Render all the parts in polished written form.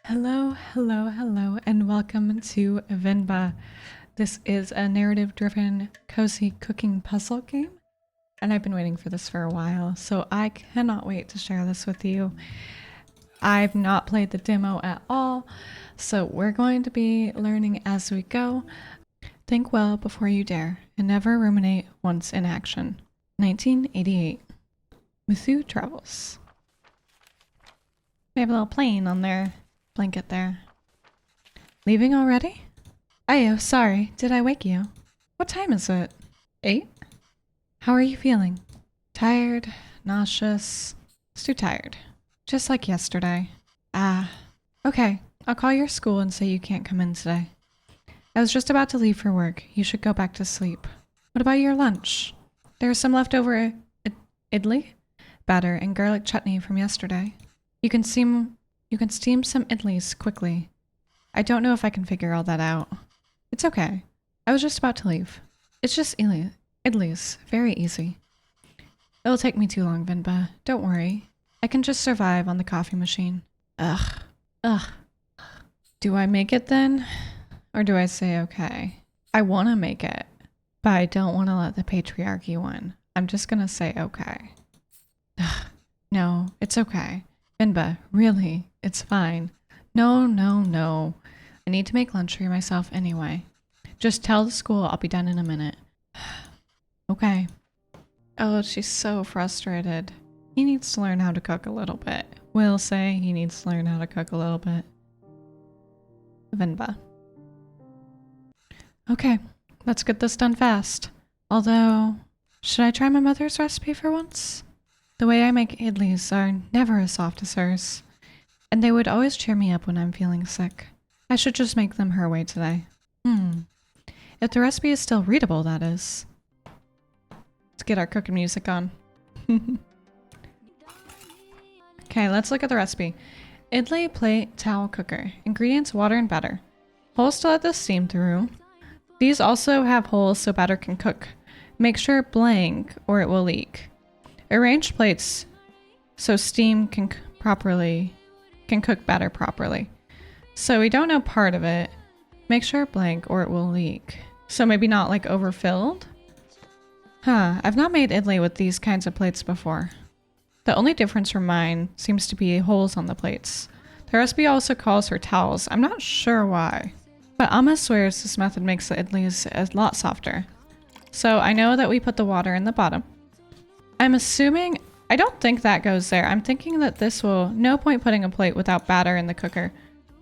Hello, hello, hello, and welcome to Venba. This is a narrative-driven, cozy cooking puzzle game, and I've been waiting for this for a while, so I cannot wait to share this with you. I've not played the demo at all, so we're going to be learning as we go. Think well before you dare, and never ruminate once in action. 1988. Mithu Travels. We have a little plane on their blanket there. Leaving already? Ayo, sorry. Did I wake you? What time is it? 8? How are you feeling? Tired? Nauseous? It's too tired. Just like yesterday. Ah. Okay, I'll call your school and say you can't come in today. I was just about to leave for work. You should go back to sleep. What about your lunch? There's some leftover idli, batter, and garlic chutney from yesterday. You can steam some idlis quickly. I don't know if I can figure all that out. It's okay. I was just about to leave. It's just idlis. Very easy. It'll take me too long, Venba. Don't worry. I can just survive on the coffee machine. Ugh. Ugh. Do I make it then? Or do I say okay? I want to make it, but I don't want to let the patriarchy win. I'm just gonna say okay. Ugh. No, it's okay. Venba, really, it's fine. No, no, no. I need to make lunch for myself anyway. Just tell the school I'll be done in a minute. Okay. Oh, she's so frustrated. He needs to learn how to cook a little bit. Will say he needs to learn how to cook a little bit. Venba. Okay, let's get this done fast. Although, should I try my mother's recipe for once? The way I make idlis are never as soft as hers, and they would always cheer me up when I'm feeling sick. I should just make them her way today. If the recipe is still readable, that is. Let's get our cooking music on. Okay, let's look at the recipe. Idli plate towel cooker. Ingredients: water and batter. Holes to let the steam through. These also have holes so batter can cook. Make sure blank or it will leak. Arrange plates so steam can cook batter properly. So we don't know part of it. Make sure blank or it will leak. So maybe not like overfilled? Huh, I've not made idli with these kinds of plates before. The only difference from mine seems to be holes on the plates. The recipe also calls for towels. I'm not sure why. But Amma swears this method makes the idlis a lot softer. So I know that we put the water in the bottom. I'm assuming, I don't think that goes there. I'm thinking that this will, no point putting a plate without batter in the cooker.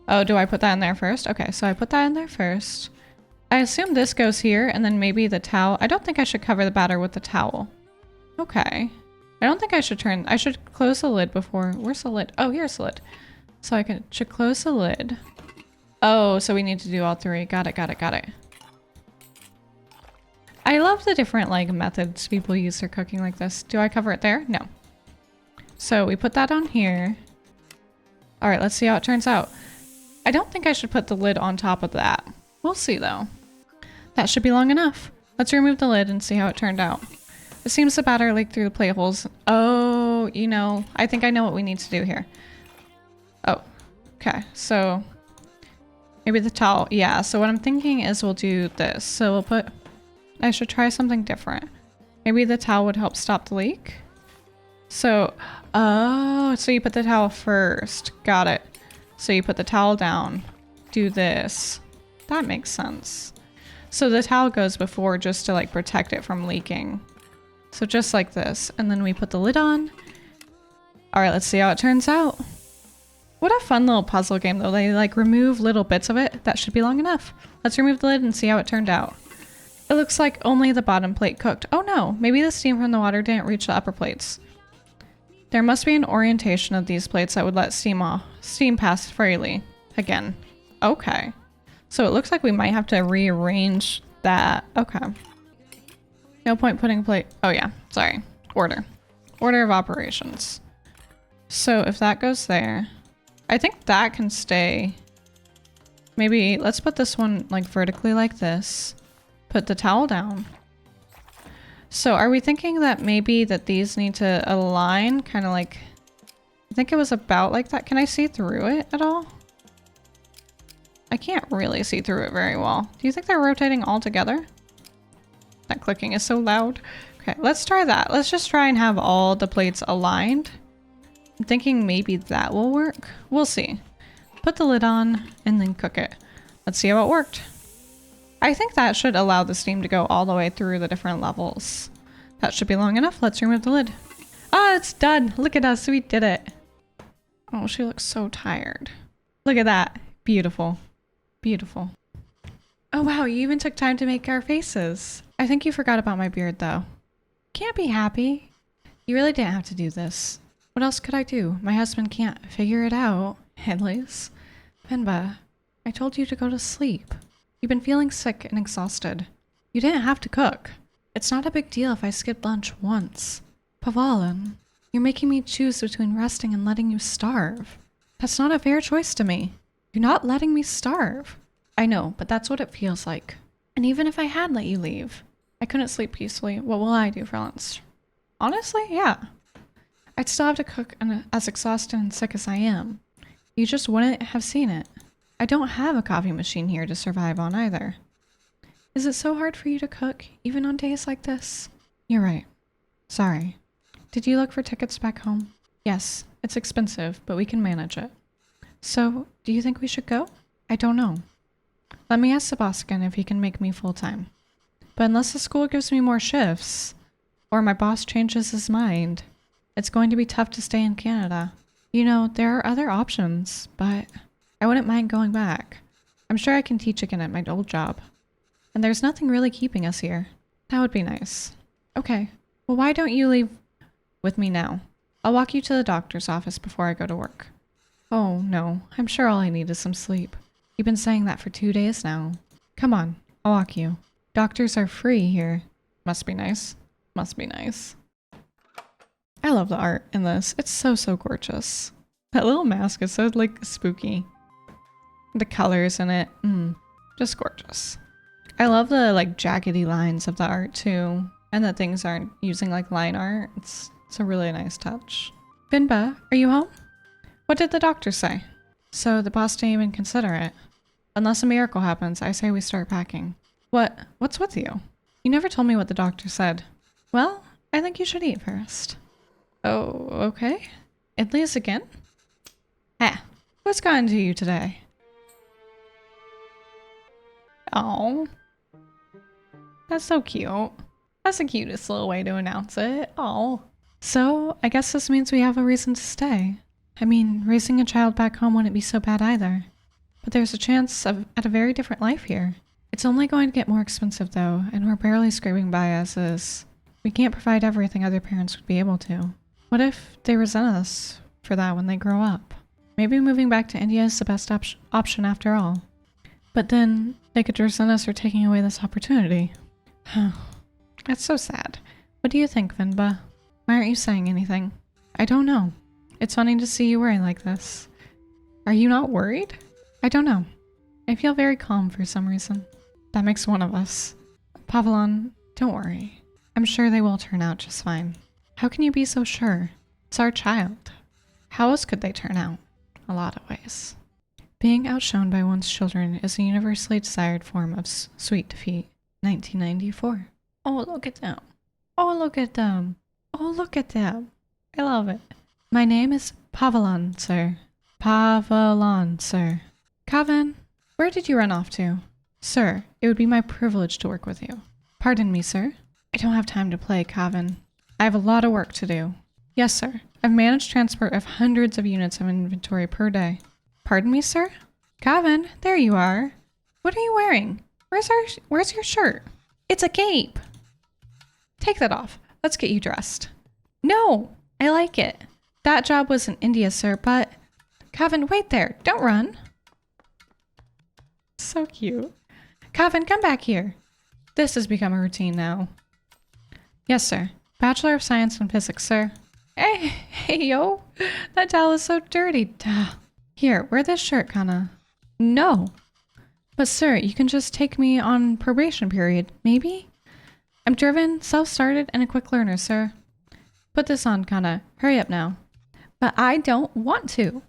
Oh, do I put that in there first? Okay, so I put that in there first. I assume this goes here and then maybe the towel. I don't think I should cover the batter with the towel. Okay. I don't think I should I should close the lid before, where's the lid? Oh, here's the lid. So I should close the lid. Oh, so we need to do all three. Got it, got it, got it. I love the different like methods people use for cooking like this. Do I cover it there? No. So we put that on here. All right, let's see how it turns out. I don't think I should put the lid on top of that. We'll see though. That should be long enough. Let's remove the lid and see how it turned out. It seems the batter leaked through the plate holes. Oh, you know, I think I know what we need to do here. Oh, okay. So maybe the towel. Yeah, so what I'm thinking is we'll do this. So we'll put, I should try something different. Maybe the towel would help stop the leak. So, oh, so you put the towel first. Got it. So you put the towel down. Do this. That makes sense. So the towel goes before just to like protect it from leaking. So just like this. And then we put the lid on. All right, let's see how it turns out. What a fun little puzzle game though. They like remove little bits of it. That should be long enough. Let's remove the lid and see how it turned out. It looks like only the bottom plate cooked. Oh no, maybe the steam from the water didn't reach the upper plates. There must be an orientation of these plates that would let steam pass freely. Again. Okay. So it looks like we might have to rearrange that. Okay. No point putting plate. Oh yeah, sorry. Order. Order of operations. So if that goes there, I think that can stay. Maybe let's put this one like vertically like this. Put the towel down. So are we thinking that maybe that these need to align kind of like, I think it was about like that. Can I see through it at all? I can't really see through it very well. Do you think they're rotating all together? That clicking is so loud. Okay, let's try that. Let's just try and have all the plates aligned. I'm thinking maybe that will work. We'll see. Put the lid on and then cook it. Let's see how it worked. I think that should allow the steam to go all the way through the different levels. That should be long enough. Let's remove the lid. Ah, it's done. Look at us. We did it. Oh, she looks so tired. Look at that. Beautiful. Beautiful. Oh, wow. You even took time to make our faces. I think you forgot about my beard, though. Can't be happy. You really didn't have to do this. What else could I do? My husband can't figure it out, at least. Venba, I told you to go to sleep. You've been feeling sick and exhausted. You didn't have to cook. It's not a big deal if I skip lunch once. Pavalin, you're making me choose between resting and letting you starve. That's not a fair choice to me. You're not letting me starve. I know, but that's what it feels like. And even if I had let you leave, I couldn't sleep peacefully. What will I do for lunch? Honestly, yeah. I'd still have to cook as exhausted and sick as I am. You just wouldn't have seen it. I don't have a coffee machine here to survive on either. Is it so hard for you to cook, even on days like this? You're right. Sorry. Did you look for tickets back home? Yes, it's expensive, but we can manage it. So, do you think we should go? I don't know. Let me ask Sebastian if he can make me full-time. But unless the school gives me more shifts, or my boss changes his mind, it's going to be tough to stay in Canada. You know, there are other options, but I wouldn't mind going back. I'm sure I can teach again at my old job. And there's nothing really keeping us here. That would be nice. Okay, well why don't you leave with me now? I'll walk you to the doctor's office before I go to work. Oh no, I'm sure all I need is some sleep. You've been saying that for 2 days now. Come on, I'll walk you. Doctors are free here. Must be nice. Must be nice. I love the art in this. It's so, so gorgeous. That little mask is so, like, spooky. The colors in it, just gorgeous. I love the, like, jaggedy lines of the art, too. And that things aren't using, like, line art. It's a really nice touch. Venba, are you home? What did the doctor say? So the boss didn't even consider it. Unless a miracle happens, I say we start packing. What's with you? You never told me what the doctor said. Well, I think you should eat first. Oh, okay. At least again? Ah, what's gotten to you today? Oh, that's so cute. That's the cutest little way to announce it. Oh. So, I guess this means we have a reason to stay. I mean, raising a child back home wouldn't be so bad either. But there's a chance at a very different life here. It's only going to get more expensive though, and we're barely scraping by as is. We can't provide everything other parents would be able to. What if they resent us for that when they grow up? Maybe moving back to India is the best option after all. But then they could resent us for taking away this opportunity. That's so sad. What do you think, Venba? Why aren't you saying anything? I don't know. It's funny to see you worrying like this. Are you not worried? I don't know. I feel very calm for some reason. That makes one of us. Pavalon, don't worry. I'm sure they will turn out just fine. How can you be so sure? It's our child. How else could they turn out? A lot of ways. Being outshone by one's children is a universally desired form of sweet defeat. 1994. Oh, look at them. Oh, look at them. Oh, look at them. I love it. My name is Pavalon, sir. Pavalon, sir. Kevin, where did you run off to? Sir, it would be my privilege to work with you. Pardon me, sir. I don't have time to play, Kevin. I have a lot of work to do. Yes, sir. I've managed transport of hundreds of units of inventory per day. Pardon me, sir? Kevin, there you are. What are you wearing? Where's your shirt? It's a cape. Take that off. Let's get you dressed. No, I like it. That job was in India, sir, but... Kevin, wait there. Don't run. So cute. Kevin, come back here. This has become a routine now. Yes, sir. Bachelor of Science in Physics, sir. Hey, yo. That towel is so dirty. Duh. Here, wear this shirt, Kana. No. But sir, you can just take me on probation period, maybe? I'm driven, self-started, and a quick learner, sir. Put this on, Kana. Hurry up now. But I don't want to.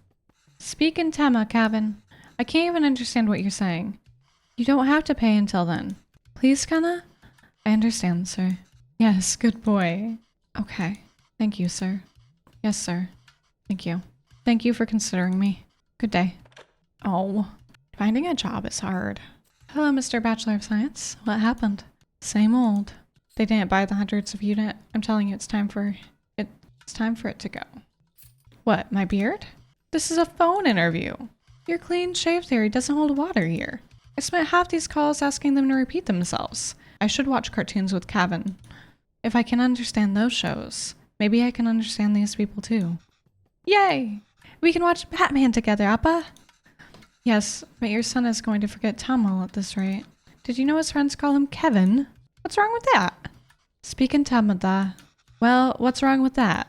Speak in Tema, Kevin. I can't even understand what you're saying. You don't have to pay until then. Please, Kana? I understand, sir. Yes, good boy. Okay. Thank you, sir. Yes, sir. Thank you. Thank you for considering me. Good day. Oh, finding a job is hard. Hello, Mr. Bachelor of Science. What happened? Same old. They didn't buy the hundreds of unit. I'm telling you, it's time for it to go. What, my beard? This is a phone interview. Your clean shave theory doesn't hold water here. I spent half these calls asking them to repeat themselves. I should watch cartoons with Kevin. If I can understand those shows, maybe I can understand these people too. Yay! We can watch Batman together, Appa! Yes, but your son is going to forget Tamil at this rate. Did you know his friends call him Kevin? What's wrong with that? Speak in Tamil. Well, what's wrong with that?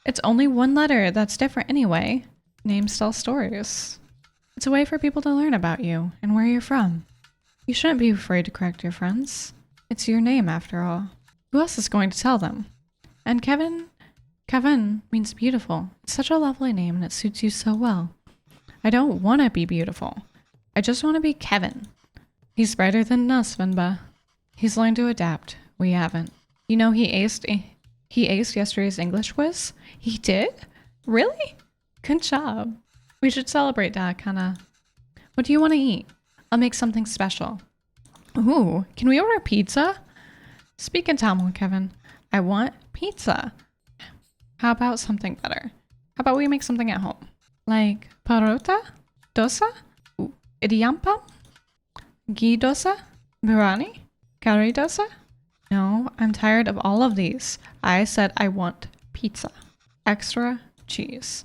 It's only one letter that's different anyway. Names tell stories. It's a way for people to learn about you and where you're from. You shouldn't be afraid to correct your friends. It's your name after all. Who else is going to tell them? And Kevin means beautiful. It's such a lovely name and it suits you so well. I don't want to be beautiful. I just want to be Kevin. He's brighter than us, Venba. He's learned to adapt. We haven't. You know he aced yesterday's English quiz? He did? Really? Good job. We should celebrate that, Kana. What do you want to eat? I'll make something special. Ooh, can we order pizza? Speak in Tamil, Kevin. I want pizza. How about something better? How about we make something at home? Like parota? Dosa? Idiyampam? Ghee dosa? Biryani? Curry dosa? No, I'm tired of all of these. I said I want pizza. Extra cheese.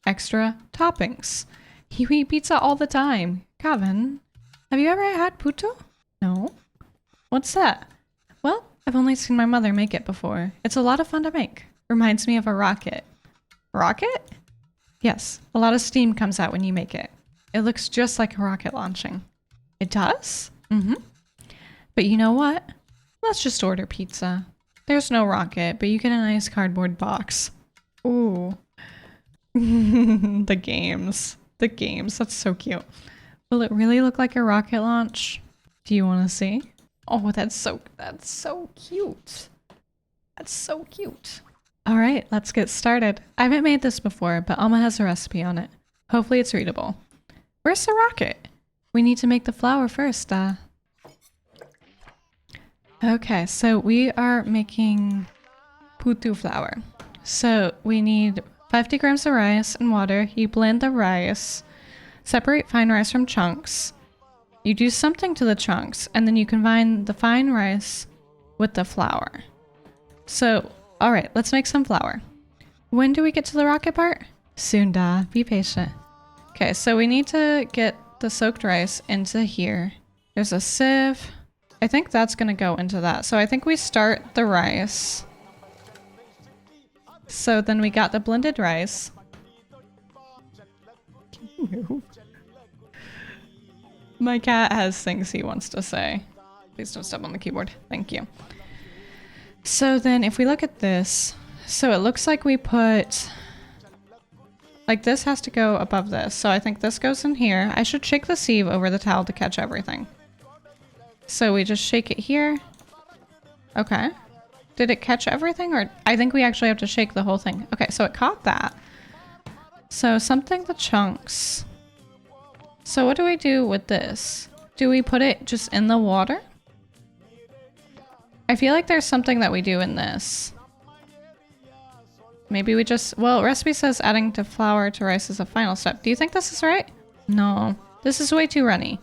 Extra toppings. You eat pizza all the time. Kevin, have you ever had puto? No. What's that? Well, I've only seen my mother make it before. It's a lot of fun to make. Reminds me of a rocket. Rocket? Yes, a lot of steam comes out when you make it. It looks just like a rocket launching. It does? Mm-hmm. But you know what? Let's just order pizza. There's no rocket, but you get a nice cardboard box. Ooh. The games. That's so cute. Will it really look like a rocket launch? Do you want to see? Oh, that's so cute. That's so cute. All right, let's get started. I haven't made this before, but Alma has a recipe on it. Hopefully it's readable. Where's the rocket? We need to make the flour first. Okay, so we are making putu flour. So we need 50 grams of rice and water. You blend the rice, separate fine rice from chunks. You do something to the chunks, and then you combine the fine rice with the flour. So, all right, let's make some flour. When do we get to the rocket part? Soon, da. Be patient. Okay, so we need to get the soaked rice into here. There's a sieve. I think that's gonna go into that. So I think we start the rice. So then we got the blended rice. My cat has things he wants to say. Please don't step on the keyboard. Thank you. So then if we look at this, so it looks like we put, like this has to go above this. So I think this goes in here. I should shake the sieve over the towel to catch everything. So we just shake it here. Okay. Did it catch everything? Or I think we actually have to shake the whole thing. Okay, so it caught that. So something the chunks. So what do we do with this? Do we put it just in the water? I feel like there's something that we do in this. Maybe we just, well, recipe says adding to flour to rice is a final step. Do you think this is right? No, this is way too runny.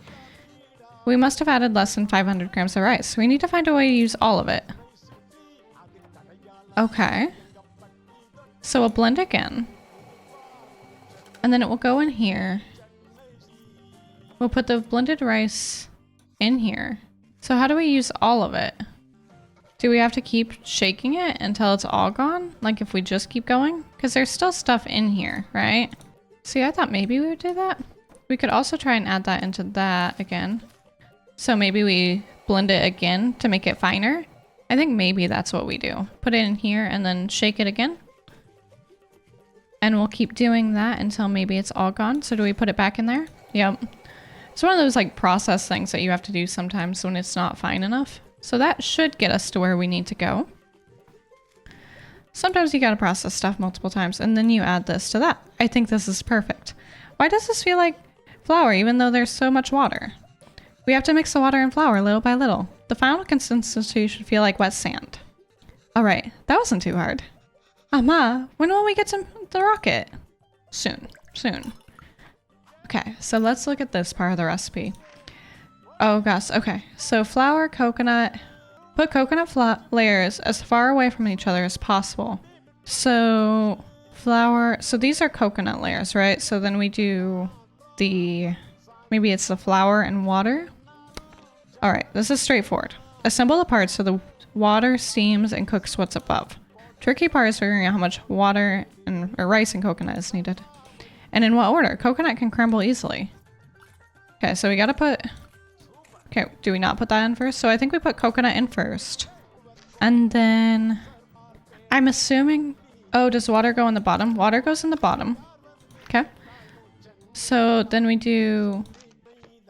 We must have added less than 500 grams of rice. We need to find a way to use all of it. Okay. So we'll blend again. And then it will go in here. We'll put the blended rice in here. So how do we use all of it? Do we have to keep shaking it until it's all gone? Like if we just keep going? Because there's still stuff in here, right? See, I thought maybe we would do that. We could also try and add that into that again. So maybe we blend it again to make it finer. I think maybe that's what we do. Put it in here and then shake it again. And we'll keep doing that until maybe it's all gone. So do we put it back in there? Yep. It's one of those like process things that you have to do sometimes when it's not fine enough. So that should get us to where we need to go. Sometimes you gotta process stuff multiple times and then you add this to that. I think this is perfect. Why does this feel like flour even though there's so much water? We have to mix the water and flour little by little. The final consistency should feel like wet sand. Alright, that wasn't too hard. Ama, when will we get to the rocket? Soon. Okay, so let's look at this part of the recipe. Oh gosh, okay. So flour, coconut. Put coconut layers as far away from each other as possible. So flour, so these are coconut layers, right? So then we do maybe it's the flour and water. All right, this is straightforward. Assemble the parts so the water steams and cooks what's above. Tricky part is figuring out how much water or rice and coconut is needed. And in what order? Coconut can crumble easily. Okay, so we gotta put... Okay, do we not put that in first? So I think we put coconut in first. And then... I'm assuming... Oh, does water go in the bottom? Water goes in the bottom. Okay. So then we do...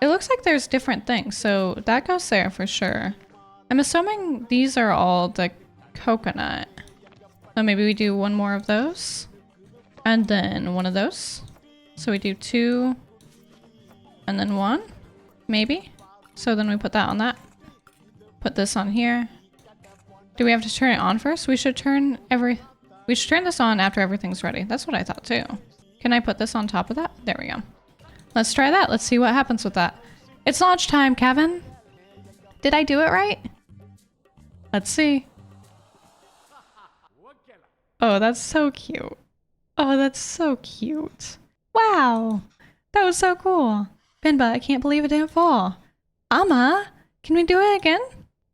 It looks like there's different things. So that goes there for sure. I'm assuming these are all the coconut. So maybe we do one more of those. And then one of those. So we do 2. And then 1. Maybe. So then we put that on that. Put this on here. Do we have to turn it on first? We should turn this on after everything's ready. That's what I thought too. Can I put this on top of that? There we go. Let's try that. Let's see what happens with that. It's launch time, Kevin. Did I do it right? Let's see. Oh, that's so cute. Oh, that's so cute. Wow. That was so cool. Venba, I can't believe it didn't fall. Ama, can we do it again?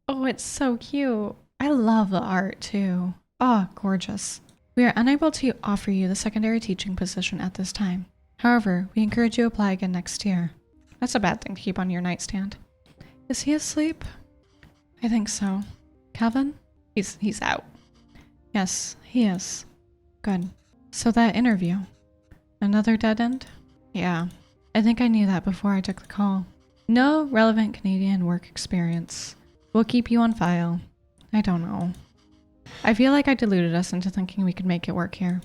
Oh, it's so cute. I love the art too. Oh, gorgeous. We are unable to offer you the secondary teaching position at this time. However, we encourage you to apply again next year. That's a bad thing to keep on your nightstand. Is he asleep? I think so. Kevin? He's out. Yes, he is. Good. So that interview. Another dead end? Yeah. I think I knew that before I took the call. No relevant Canadian work experience. We'll keep you on file. I don't know. I feel like I deluded us into thinking we could make it work here.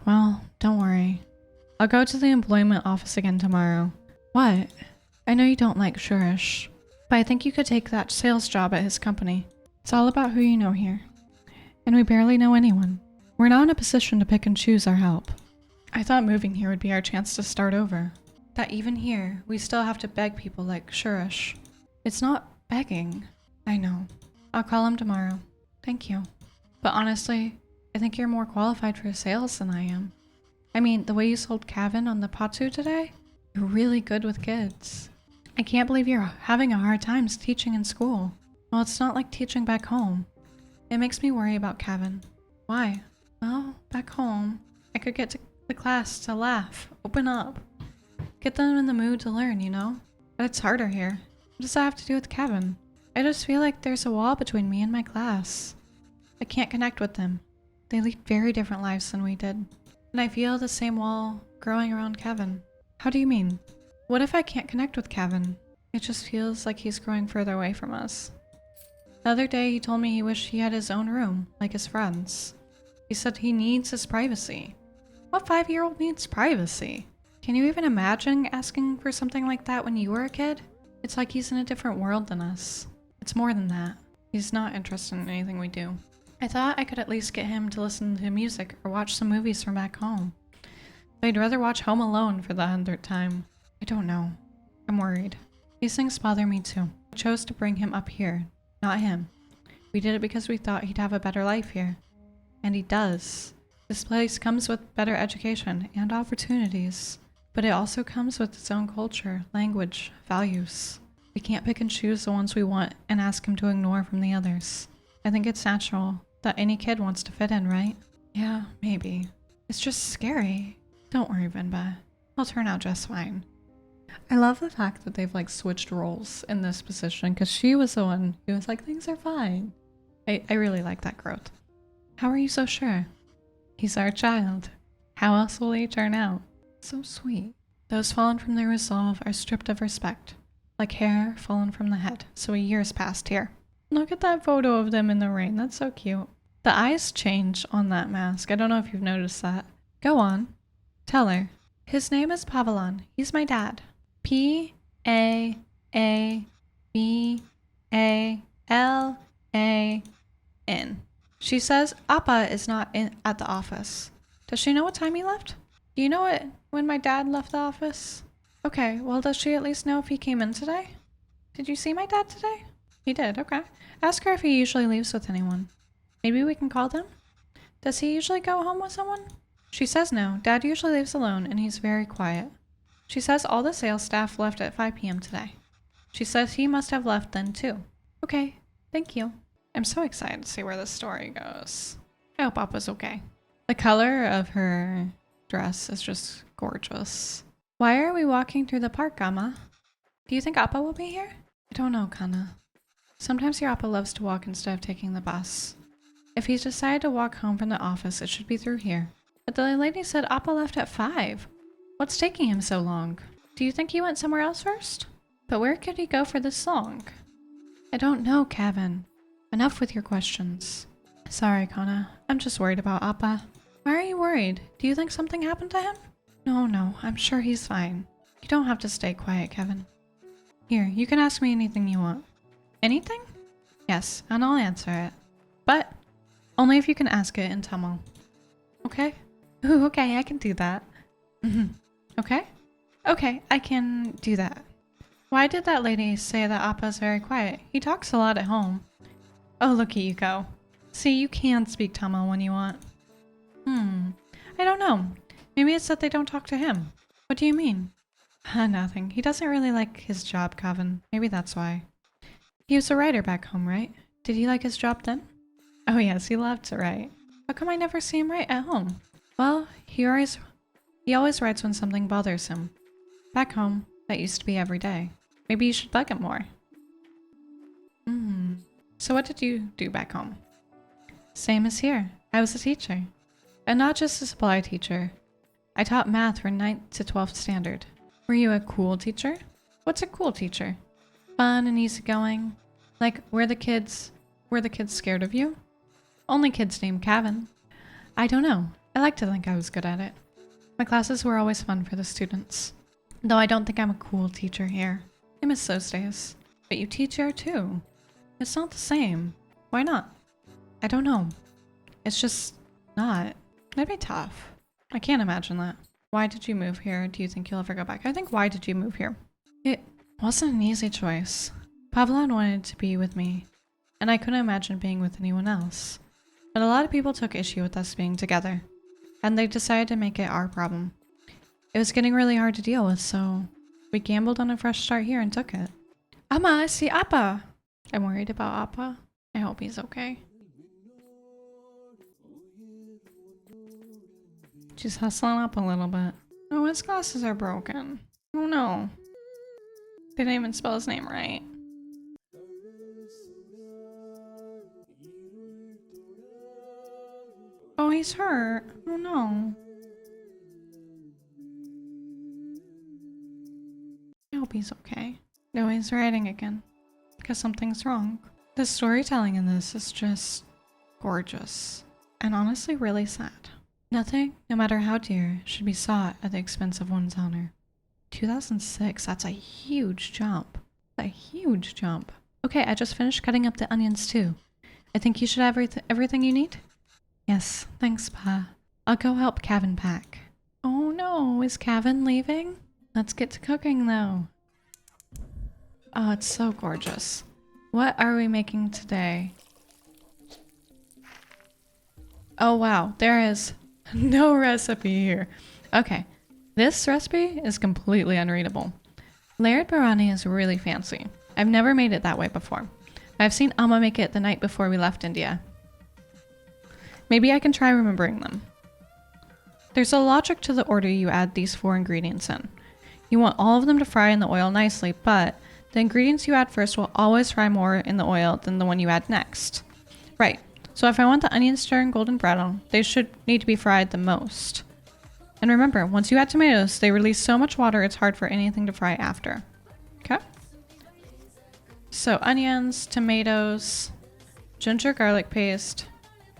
Well, don't worry. I'll go to the employment office again tomorrow. What? I know you don't like Shurish, but I think you could take that sales job at his company. It's all about who you know here. And we barely know anyone. We're not in a position to pick and choose our help. I thought moving here would be our chance to start over. That even here, we still have to beg people like Shurish. It's not begging. I know. I'll call him tomorrow. Thank you. But honestly, I think you're more qualified for sales than I am. I mean, the way you sold Kevin on the Patu today, you're really good with kids. I can't believe you're having a hard time teaching in school. Well, it's not like teaching back home. It makes me worry about Kevin. Why? Well, back home, I could get to the class to laugh, open up, get them in the mood to learn, you know? But it's harder here. What does that have to do with Kevin? I just feel like there's a wall between me and my class. I can't connect with them. They lead very different lives than we did. And I feel the same wall growing around Kevin. How do you mean? What if I can't connect with Kevin? It just feels like he's growing further away from us. The other day he told me he wished he had his own room, like his friends. He said he needs his privacy. What 5-year-old needs privacy? Can you even imagine asking for something like that when you were a kid? It's like he's in a different world than us. It's more than that. He's not interested in anything we do. I thought I could at least get him to listen to music or watch some movies from back home. But I'd rather watch Home Alone for the 100th time. I don't know. I'm worried. These things bother me too. I chose to bring him up here, not him. We did it because we thought he'd have a better life here. And he does. This place comes with better education and opportunities. But it also comes with its own culture, language, values. We can't pick and choose the ones we want and ask him to ignore from the others. I think it's natural that any kid wants to fit in, right? Yeah, maybe. It's just scary. Don't worry, Venba. I'll turn out just fine. I love the fact that they've like switched roles in this position because she was the one who was like, things are fine. I really like that growth. How are you so sure? He's our child. How else will he turn out? So sweet. Those fallen from their resolve are stripped of respect, like hair fallen from the head, so a year's passed here. Look at that photo of them in the rain, that's so cute. The eyes change on that mask, I don't know if you've noticed that. Go on. Tell her. His name is Pavelan, he's my dad. Pavelan. She says Appa is not at the office. Does she know what time he left? Do you know when my dad left the office? Okay, well, does she at least know if he came in today? Did you see my dad today? He did, okay. Ask her if he usually leaves with anyone. Maybe we can call them? Does he usually go home with someone? She says no. Dad usually leaves alone and he's very quiet. She says all the sales staff left at 5 p.m. today. She says he must have left then too. Okay, thank you. I'm so excited to see where this story goes. I hope Appa's okay. The color of her dress is just gorgeous. Why are we walking through the park, Amma? Do you think Appa will be here? I don't know, Kana. Sometimes your Appa loves to walk instead of taking the bus. If he's decided to walk home from the office, it should be through here. But the lady said Appa left at 5. What's taking him so long? Do you think he went somewhere else first? But where could he go for this long? I don't know, Kevin. Enough with your questions. Sorry, Kana. I'm just worried about Appa. Why are you worried? Do you think something happened to him? No, I'm sure he's fine. You don't have to stay quiet, Kevin. Here, you can ask me anything you want. Anything? Yes, and I'll answer it. But only if you can ask it in Tamil. Okay? Ooh, okay, I can do that. Okay? Okay, I can do that. Why did that lady say that Appa's very quiet? He talks a lot at home. Oh, look at you go. See, you can speak Tamil when you want. I don't know. Maybe it's that they don't talk to him. What do you mean? Nothing. He doesn't really like his job, Kevin. Maybe that's why. He was a writer back home, right? Did he like his job then? Oh yes, he loved to write. How come I never see him write at home? Well, he always writes when something bothers him. Back home, that used to be every day. Maybe you should bug him more. So what did you do back home? Same as here. I was a teacher. And not just a supply teacher. I taught math for 9th to 12th standard. Were you a cool teacher? What's a cool teacher? Fun and easygoing? Like, were the kids scared of you? Only kids named Kevin. I don't know. I like to think I was good at it. My classes were always fun for the students. Though I don't think I'm a cool teacher here. I miss those days. But you teach here too. It's not the same. Why not? I don't know. It's just not. That'd be tough. I can't imagine that. Why did you move here? Do you think you'll ever go back? I think why did you move here? It wasn't an easy choice. Pavlon wanted to be with me, and I couldn't imagine being with anyone else. But a lot of people took issue with us being together, and they decided to make it our problem. It was getting really hard to deal with, so we gambled on a fresh start here and took it. Amma, I see Appa! I'm worried about Appa. I hope he's okay. She's hustling up a little bit. Oh, his glasses are broken. Oh no. They didn't even spell his name right. Oh, he's hurt. Oh no. I hope he's okay. No, he's writing again. Because something's wrong. The storytelling in this is just gorgeous. And honestly really sad. Nothing, no matter how dear, should be sought at the expense of one's honor. 2006, that's a huge jump. A huge jump. Okay, I just finished cutting up the onions too. I think you should have everything you need? Yes, thanks, Pa. I'll go help Kevin pack. Oh no, is Kevin leaving? Let's get to cooking though. Oh, it's so gorgeous. What are we making today? Oh wow, there is no recipe here. Okay, this recipe is completely unreadable. Layered biryani is really fancy. I've never made it that way before. I've seen Amma make it the night before we left India. Maybe I can try remembering them. There's a logic to the order you add these 4 ingredients in. You want all of them to fry in the oil nicely, but the ingredients you add first will always fry more in the oil than the one you add next. Right, so if I want the onions to turn golden brown, they should need to be fried the most. And remember, once you add tomatoes, they release so much water it's hard for anything to fry after. Okay? So onions, tomatoes, ginger garlic paste,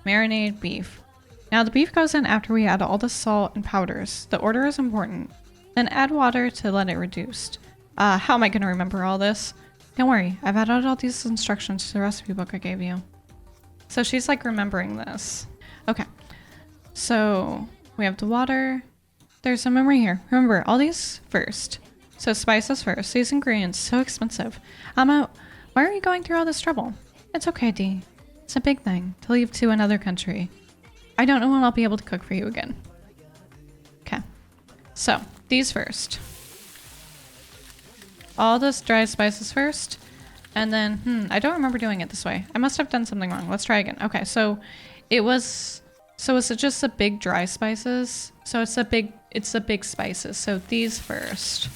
marinade beef. Now the beef goes in after we add all the salt and powders. The order is important. Then add water to let it reduce. How am I going to remember all this? Don't worry, I've added all these instructions to the recipe book I gave you. So she's like remembering this. Okay, so we have the water. There's a memory here. Remember, all these first. So spices first. These ingredients, so expensive. Why are you going through all this trouble? It's okay, Dee. It's a big thing to leave to another country. I don't know when I'll be able to cook for you again. Okay, so these first. All those dry spices first. And then, I don't remember doing it this way. I must have done something wrong. Let's try again. Okay, so is it just the big dry spices? So it's the big spices. So these first.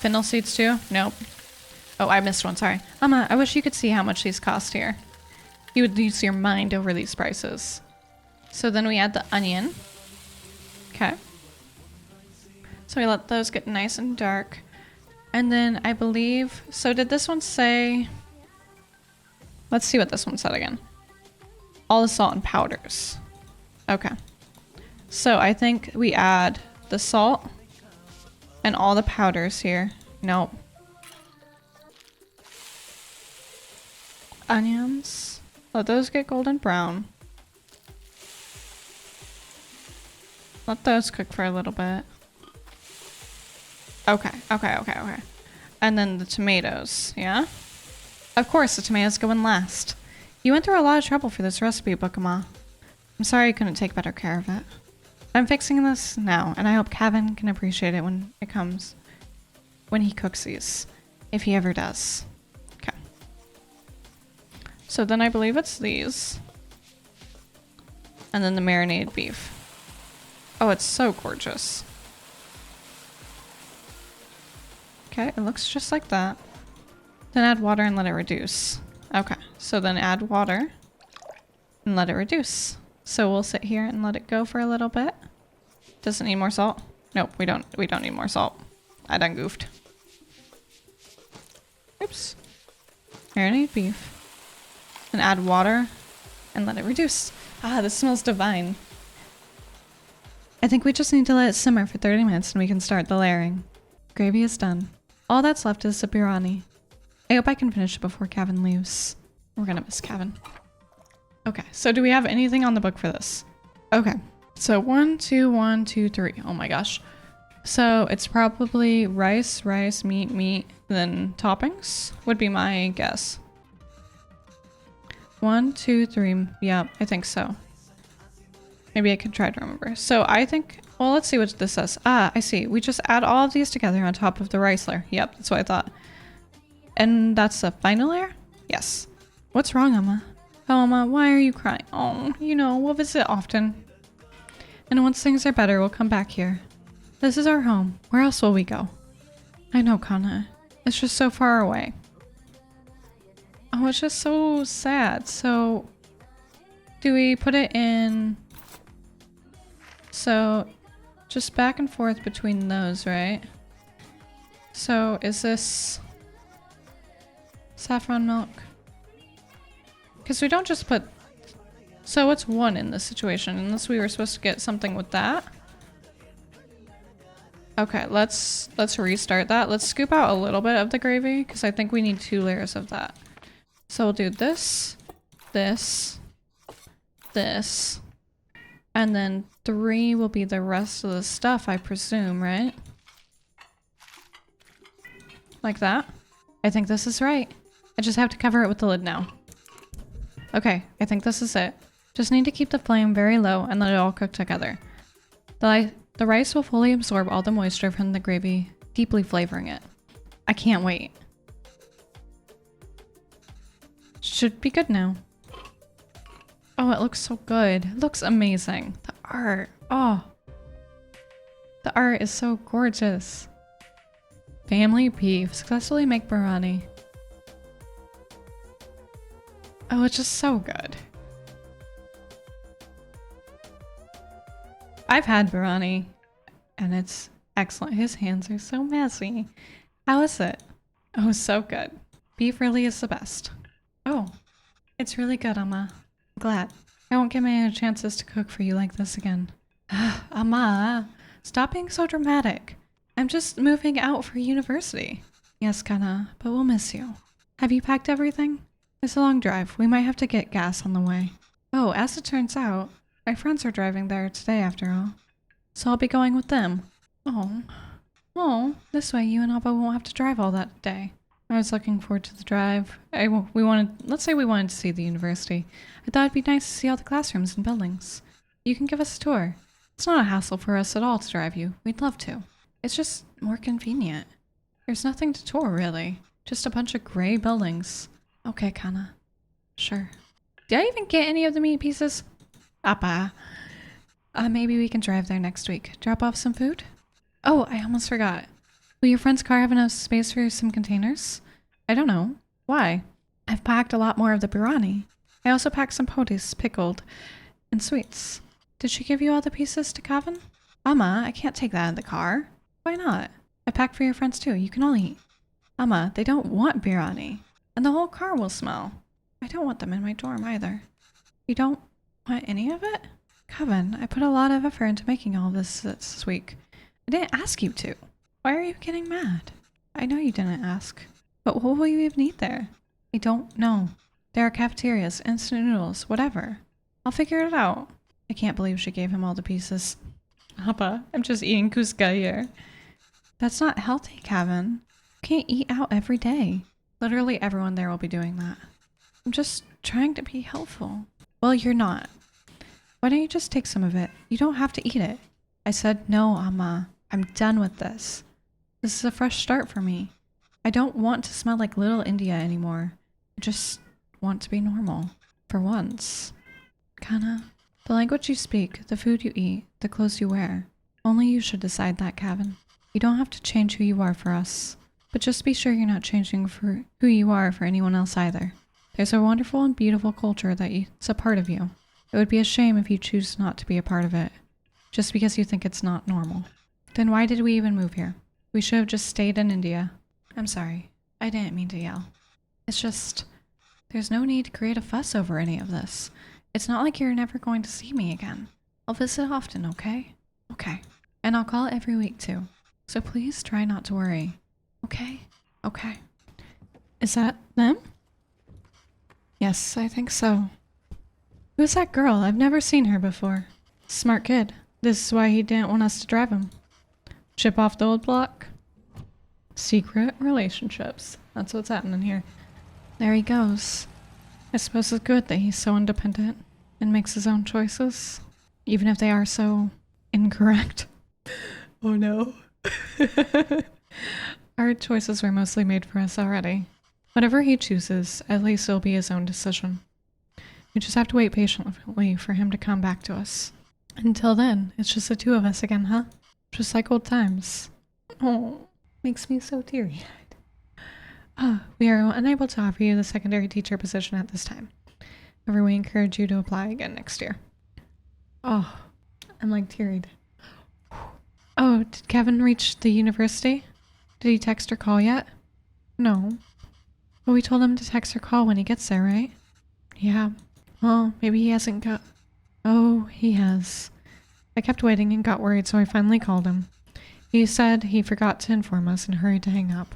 Fennel seeds too? Nope. Oh, I missed one, sorry. Mama, I wish you could see how much these cost here. You would use your mind over these prices. So then we add the onion. Okay. So we let those get nice and dark. And then I believe, so did this one say, let's see what this one said again. All the salt and powders. Okay. So I think we add the salt and all the powders here. Nope. Onions. Let those get golden brown. Let those cook for a little bit. Okay. And then the tomatoes, yeah? Of course, the tomatoes go in last. You went through a lot of trouble for this recipe book, Ma. I'm sorry I couldn't take better care of it. I'm fixing this now, and I hope Kevin can appreciate it when he cooks these. If he ever does. Okay. So then I believe it's these. And then the marinated beef. Oh, it's so gorgeous. Okay, it looks just like that. Then add water and let it reduce. Okay, so then add water and let it reduce. So we'll sit here and let it go for a little bit. Does it need more salt? Nope, we don't need more salt. I done goofed. Oops. Marinate beef. And add water and let it reduce. Ah, this smells divine. I think we just need to let it simmer for 30 minutes and we can start the layering. Gravy is done. All that's left is the biryani. I hope I can finish it before Kevin leaves. We're gonna miss Kevin. Okay, so do we have anything on the book for this? Okay, so 1, 2, 1, 2, 3. Oh my gosh. So it's probably rice, meat, then toppings would be my guess. 1, 2, 3. Yeah, I think so. Maybe I could try to remember. So I think, well, let's see what this says. Ah, I see. We just add all of these together on top of the rice layer. Yep, that's what I thought. And that's the final layer? Yes. What's wrong, Emma? Oh, Emma, why are you crying? Oh, we'll visit often. And once things are better, we'll come back here. This is our home. Where else will we go? I know, Kana. It's just so far away. Oh, it's just so sad. So, do we put it in... So, just back and forth between those, right? So, is this saffron milk? Because we don't just put... So, it's 1 in this situation, unless we were supposed to get something with that. Okay, let's restart that. Let's scoop out a little bit of the gravy, because I think we need 2 layers of that. So, we'll do this, this, this, and then 3 will be the rest of the stuff, I presume, right? Like that? I think this is right. I just have to cover it with the lid now. Okay, I think this is it. Just need to keep the flame very low and let it all cook together. The rice will fully absorb all the moisture from the gravy, deeply flavoring it. I can't wait. Should be good now. Oh, it looks so good. It looks amazing. The art. Oh. The art is so gorgeous. Family beef. Successfully make biryani. Oh, it's just so good. I've had biryani, and it's excellent. His hands are so messy. How is it? Oh, so good. Beef really is the best. Oh, it's really good, Amma. I'm glad. I won't get many chances to cook for you like this again. Amma, stop being so dramatic. I'm just moving out for university. Yes, Kana, but we'll miss you. Have you packed everything? It's a long drive. We might have to get gas on the way. Oh, as it turns out, my friends are driving there today after all. So I'll be going with them. Oh, this way you and Abba won't have to drive all that day. I was looking forward to the drive. Let's say we wanted to see the university. I thought it'd be nice to see all the classrooms and buildings. You can give us a tour. It's not a hassle for us at all to drive you. We'd love to. It's just more convenient. There's nothing to tour, really. Just a bunch of gray buildings. Okay, Kana. Sure. Did I even get any of the meat pieces? Appa. Maybe we can drive there next week. Drop off some food? Oh, I almost forgot. Will your friend's car have enough space for some containers? I don't know. Why? I've packed a lot more of the biryani. I also packed some potis, pickled, and sweets. Did she give you all the pieces to Kevin? Amma, I can't take that in the car. Why not? I packed for your friends too. You can all eat. Amma, they don't want biryani. And the whole car will smell. I don't want them in my dorm either. You don't want any of it? Kevin, I put a lot of effort into making all this week. I didn't ask you to. Why are you getting mad? I know you didn't ask. But what will you even eat there? I don't know. There are cafeterias, instant noodles, whatever. I'll figure it out. I can't believe she gave him all the pieces. Papa, I'm just eating Cusca here. That's not healthy, Kevin. You can't eat out every day. Literally everyone there will be doing that. I'm just trying to be helpful. Well, you're not. Why don't you just take some of it? You don't have to eat it. I said no, Amma. I'm done with this. This is a fresh start for me. I don't want to smell like Little India anymore. I just want to be normal. For once. Kana, the language you speak, the food you eat, the clothes you wear. Only you should decide that, Kevin. You don't have to change who you are for us. But just be sure you're not changing for who you are for anyone else either. There's a wonderful and beautiful culture that's a part of you. It would be a shame if you choose not to be a part of it, just because you think it's not normal. Then why did we even move here? We should have just stayed in India. I'm sorry. I didn't mean to yell. It's just, there's no need to create a fuss over any of this. It's not like you're never going to see me again. I'll visit often, okay? Okay. And I'll call every week too. So please try not to worry. Okay? Okay. Is that them? Yes, I think so. Who's that girl? I've never seen her before. Smart kid. This is why he didn't want us to drive him. Chip off the old block. Secret relationships. That's what's happening here. There he goes. I suppose it's good that he's so independent and makes his own choices, even if they are so incorrect. Oh no. Our choices were mostly made for us already. Whatever he chooses, at least it'll be his own decision. We just have to wait patiently for him to come back to us. Until then, it's just the two of us again, huh? Just like old times. Oh, makes me so teary-eyed. We are unable to offer you the secondary teacher position at this time. However, we encourage you to apply again next year. Oh, I'm like tearied. Oh, did Kevin reach the university? Did he text or call yet? No. But we told him to text or call when he gets there, right? Yeah. Well, maybe he hasn't got... Oh, he has. I kept waiting and got worried, so I finally called him. He said he forgot to inform us and hurried to hang up.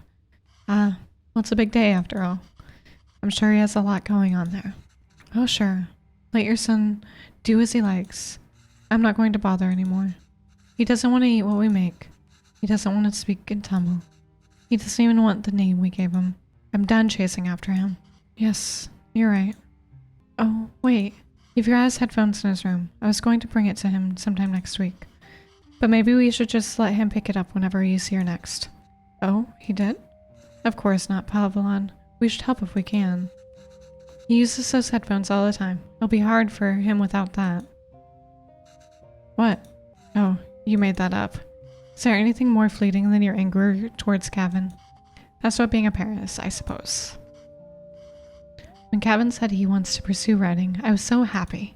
Well, it's a big day after all. I'm sure he has a lot going on there. Oh, sure. Let your son do as he likes. I'm not going to bother anymore. He doesn't want to eat what we make. He doesn't want to speak in Tamil. He doesn't even want the name we gave him. I'm done chasing after him. Yes, you're right. Oh, wait. He forgot his headphones in his room. I was going to bring it to him sometime next week. But maybe we should just let him pick it up whenever he's here next. Oh, he did? Of course not, Pavlon. We should help if we can. He uses those headphones all the time. It'll be hard for him without that. What? Oh, you made that up. Is there anything more fleeting than your anger towards Kevin? That's what being a parent is, I suppose. When Kevin said he wants to pursue writing, I was so happy.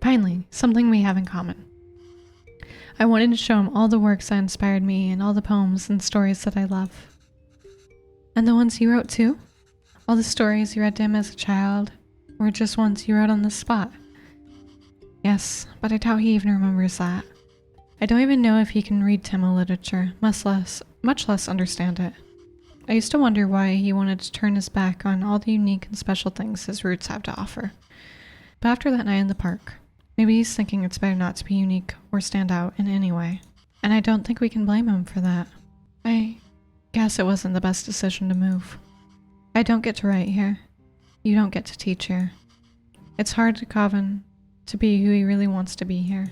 Finally, something we have in common. I wanted to show him all the works that inspired me and all the poems and stories that I love. And the ones you wrote too? All the stories you read to him as a child, or just ones you wrote on the spot? Yes, but I doubt he even remembers that. I don't even know if he can read Tamil literature, much less understand it. I used to wonder why he wanted to turn his back on all the unique and special things his roots have to offer. But after that night in the park, maybe he's thinking it's better not to be unique or stand out in any way. And I don't think we can blame him for that. I guess it wasn't the best decision to move. I don't get to write here. You don't get to teach here. It's hard to Kavan to be who he really wants to be here.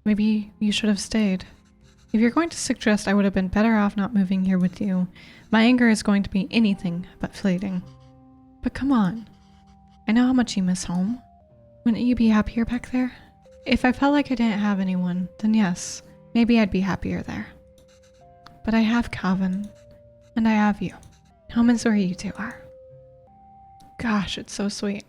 Maybe you should have stayed. If you're going to suggest I would have been better off not moving here with you, my anger is going to be anything but fleeting. But come on. I know how much you miss home. Wouldn't you be happier back there? If I felt like I didn't have anyone, then yes, maybe I'd be happier there. But I have Calvin, and I have you. Home is where you two are. Gosh, it's so sweet.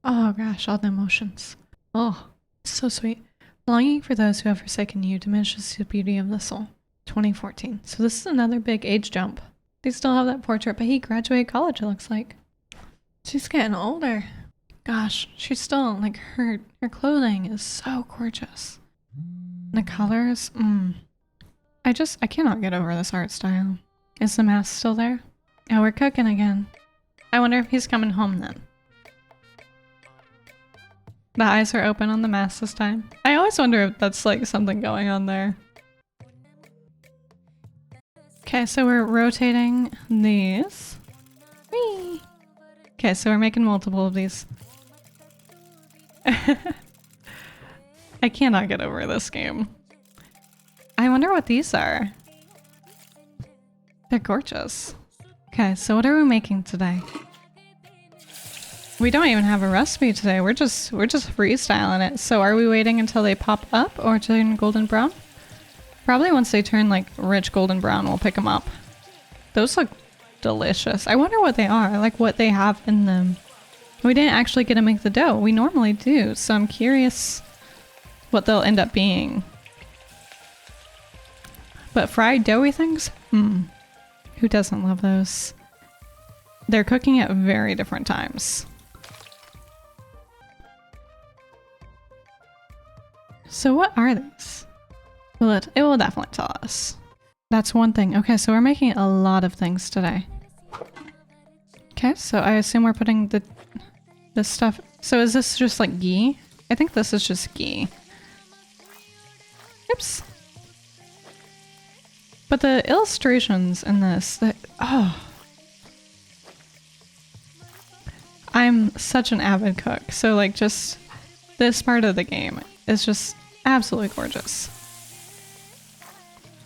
Oh gosh, all the emotions. Oh, it's so sweet. Longing for those who have forsaken you diminishes the beauty of the soul. 2014. So this is another big age jump. They still have that portrait, but he graduated college, it looks like. She's getting older. Gosh, she's still, like, her clothing is so gorgeous. The colors, I cannot get over this art style. Is the mask still there? Oh, we're cooking again. I wonder if he's coming home then. The eyes are open on the mask this time. I always wonder if that's like something going on there. Okay, so we're rotating these. Whee! Okay, so we're making multiple of these. I cannot get over this game. I wonder what these are. They're gorgeous. Okay, so what are we making today? We don't even have a recipe today. We're just freestyling it. So are we waiting until they pop up or turn golden brown? Probably once they turn like rich golden brown, we'll pick them up. Those look delicious. I wonder what they are, like what they have in them. We didn't actually get to make the dough. We normally do, so I'm curious what they'll end up being. But fried doughy things? Who doesn't love those? They're cooking at very different times. So what are these? Well, it will definitely tell us. That's one thing. Okay, so we're making a lot of things today. Okay, so I assume we're putting this stuff. So is this just like ghee? I think this is just ghee. Oops. But the illustrations in this, I'm such an avid cook, so like just this part of the game is just absolutely gorgeous.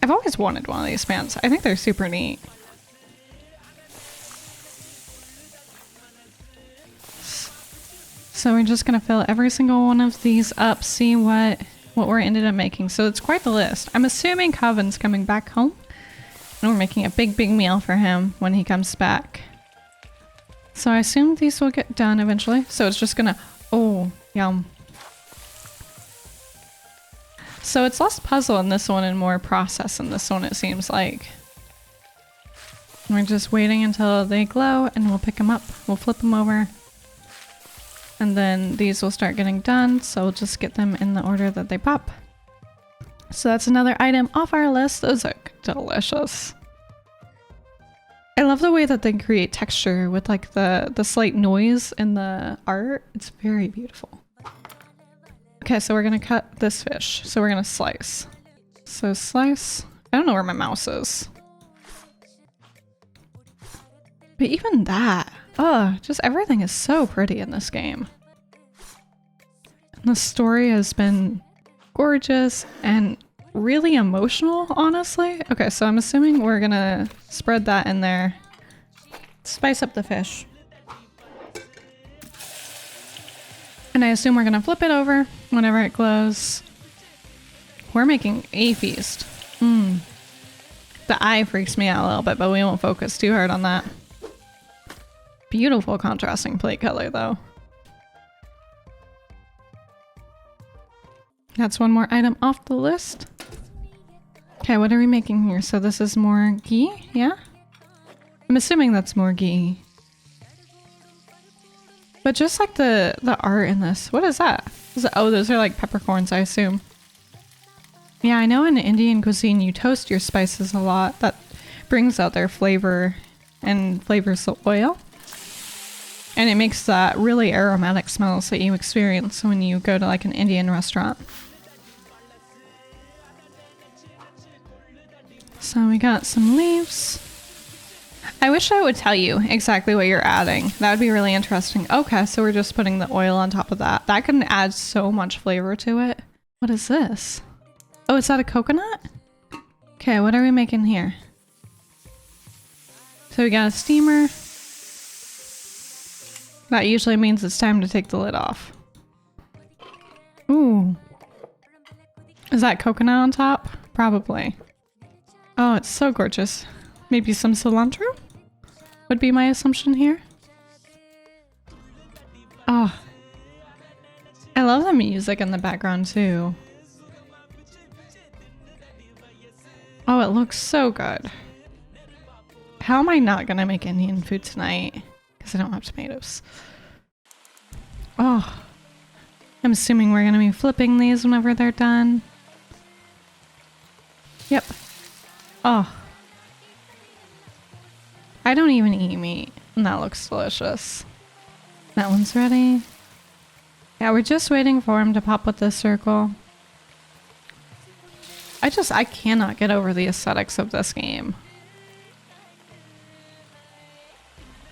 I've always wanted one of these pans. I think they're super neat. So we're just gonna fill every single one of these up, see what we're ended up making. So it's quite the list. I'm assuming Coven's coming back home, and we're making a big meal for him when he comes back. So I assume these will get done eventually. So it's just gonna, oh, yum. So it's less puzzle in this one and more process in this one, it seems like. We're just waiting until they glow and we'll pick them up. We'll flip them over. And then these will start getting done, so we'll just get them in the order that they pop. So that's another item off our list. Those are delicious. I love the way that they create texture with like the slight noise in the art. It's very beautiful. Okay, so we're gonna cut this fish. So we're gonna slice. So slice. I don't know where my mouse is. But even that, just everything is so pretty in this game. And the story has been gorgeous and really emotional, honestly. Okay, so I'm assuming we're gonna spread that in there. Spice up the fish. And I assume we're gonna flip it over whenever it glows. We're making a feast. The eye freaks me out a little bit, but we won't focus too hard on that. Beautiful contrasting plate color though. That's one more item off the list. Okay, what are we making here? So this is more ghee, yeah? I'm assuming that's more ghee. But just like the art in this, what is that? Oh, those are like peppercorns, I assume. Yeah, I know in Indian cuisine you toast your spices a lot. That brings out their flavor and flavors the oil. And it makes that really aromatic smells that you experience when you go to like an Indian restaurant. So we got some leaves. I wish I would tell you exactly what you're adding. That would be really interesting. Okay, so we're just putting the oil on top of that. That can add so much flavor to it. What is this? Oh, is that a coconut? Okay, what are we making here? So we got a steamer. That usually means it's time to take the lid off. Ooh. Is that coconut on top? Probably. Oh, it's so gorgeous. Maybe some cilantro? Would be my assumption here. Oh. I love the music in the background too. Oh, it looks so good. How am I not gonna make Indian food tonight? Because I don't have tomatoes. Oh. I'm assuming we're gonna be flipping these whenever they're done. Yep. Oh. I don't even eat meat, and that looks delicious. That one's ready. Yeah, we're just waiting for him to pop with this circle. I cannot get over the aesthetics of this game.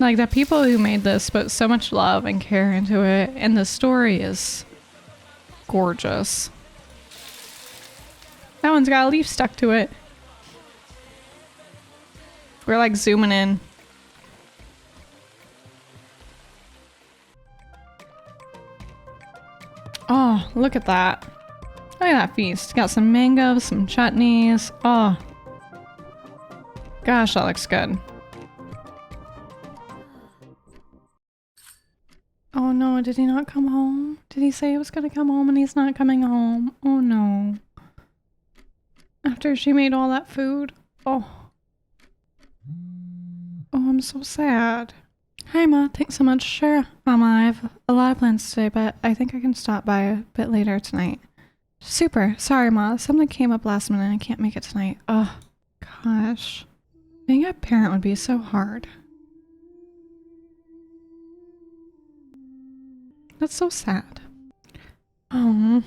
Like, the people who made this put so much love and care into it, and the story is gorgeous. That one's got a leaf stuck to it. We're like zooming in. Oh, look at that. Look at that feast. Got some mangoes, some chutneys. Oh. Gosh, that looks good. Oh no, did he not come home? Did he say he was gonna come home and he's not coming home? Oh no. After she made all that food? Oh. Oh, I'm so sad. Hi, Ma. Thanks so much. Sure, Mama. I have a lot of plans today, but I think I can stop by a bit later tonight. Super. Sorry, Ma. Something came up last minute and I can't make it tonight. Oh, gosh. Being a parent would be so hard. That's so sad. Oh.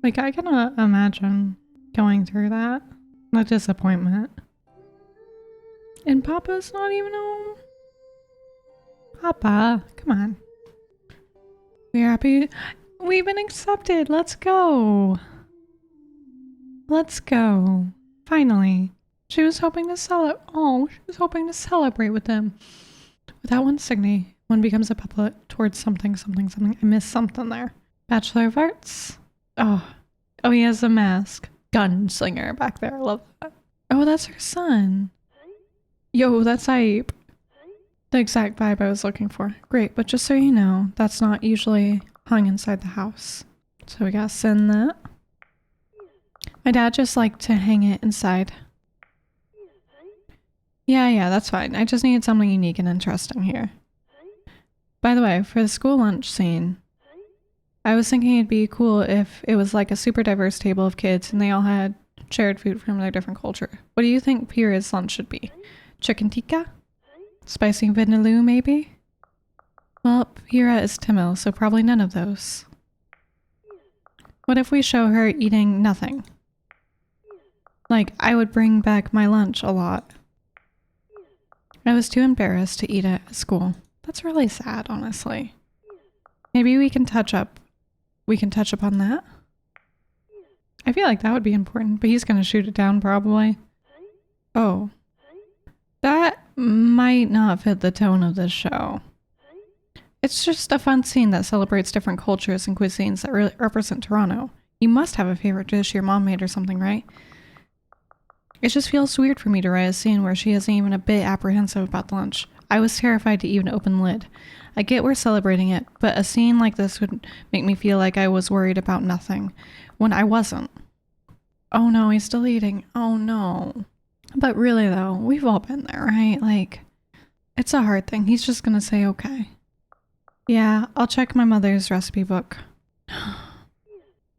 Like, I cannot imagine going through that. The disappointment. And Papa's not even home. Papa, come on. We're happy. We've been accepted. Let's go. Let's go. Finally. She was hoping to she was hoping to celebrate with them. Without one Signy, one becomes a puppet towards something, something, something. I missed something there. Bachelor of Arts. Oh, he has a mask. Gunslinger back there. I love that. Oh, that's her son. Yo, that's hype. The exact vibe I was looking for. Great, but just so you know, that's not usually hung inside the house. So we gotta send that. My dad just liked to hang it inside. Yeah, that's fine. I just needed something unique and interesting here. By the way, for the school lunch scene, I was thinking it'd be cool if it was like a super diverse table of kids and they all had shared food from their different culture. What do you think Pira's lunch should be? Chicken tikka? Spicy vindaloo, maybe? Well, Pira is Tamil, so probably none of those. What if we show her eating nothing? Like, I would bring back my lunch a lot. I was too embarrassed to eat it at school. That's really sad, honestly. Maybe we can touch up on that. I feel like that would be important, but he's gonna shoot it down probably. Oh. That might not fit the tone of this show. It's just a fun scene that celebrates different cultures and cuisines that really represent Toronto. You must have a favorite dish your mom made or something, right? It just feels weird for me to write a scene where she isn't even a bit apprehensive about the lunch. I was terrified to even open the lid. I get we're celebrating it, but a scene like this would make me feel like I was worried about nothing, when I wasn't. Oh no, he's still eating. Oh no. But really though, we've all been there, right? Like, it's a hard thing. He's just gonna say okay. Yeah, I'll check my mother's recipe book.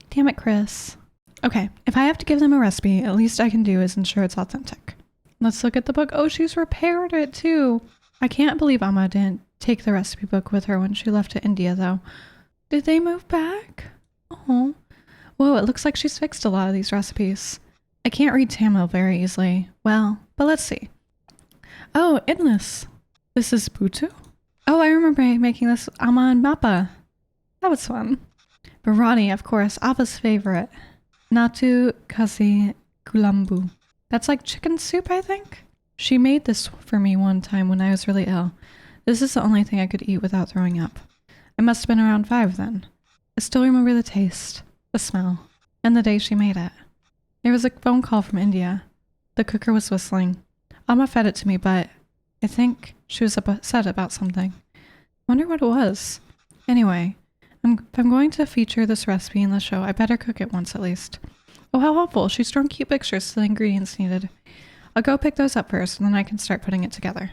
Damn it, Chris. Okay, if I have to give them a recipe, at least I can do is ensure it's authentic. Let's look at the book. Oh, she's repaired it too. I can't believe Amma didn't take the recipe book with her when she left to India though. Did they move back? Oh. Whoa, it looks like she's fixed a lot of these recipes. I can't read Tamil very easily. Well, but let's see. Oh, endless. This is Butu? Oh, I remember making this Amma and Mappa. That was fun. Biryani, of course, Appa's favorite. Natu kasi kulambu. That's like chicken soup, I think? She made this for me one time when I was really ill. This is the only thing I could eat without throwing up. I must have been around 5 then. I still remember the taste, the smell, and the day she made it. There was a phone call from India. The cooker was whistling. Amma fed it to me, but I think she was upset about something. Wonder what it was. Anyway, if I'm going to feature this recipe in the show, I better cook it once at least. Oh, how helpful. She's drawn cute pictures to the ingredients needed. I'll go pick those up first, and then I can start putting it together.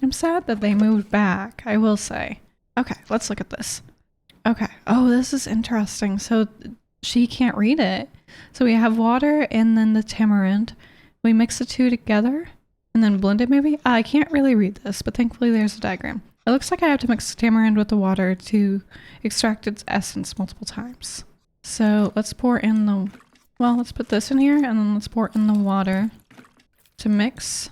I'm sad that they moved back, I will say. Okay, let's look at this. Okay. Oh, this is interesting. So she can't read it. So we have water and then the tamarind. We mix the two together and then blend it maybe? I can't really read this, but thankfully there's a diagram. It looks like I have to mix tamarind with the water to extract its essence multiple times. So let's pour in the... Well, let's put this in here and then let's pour in the water to mix.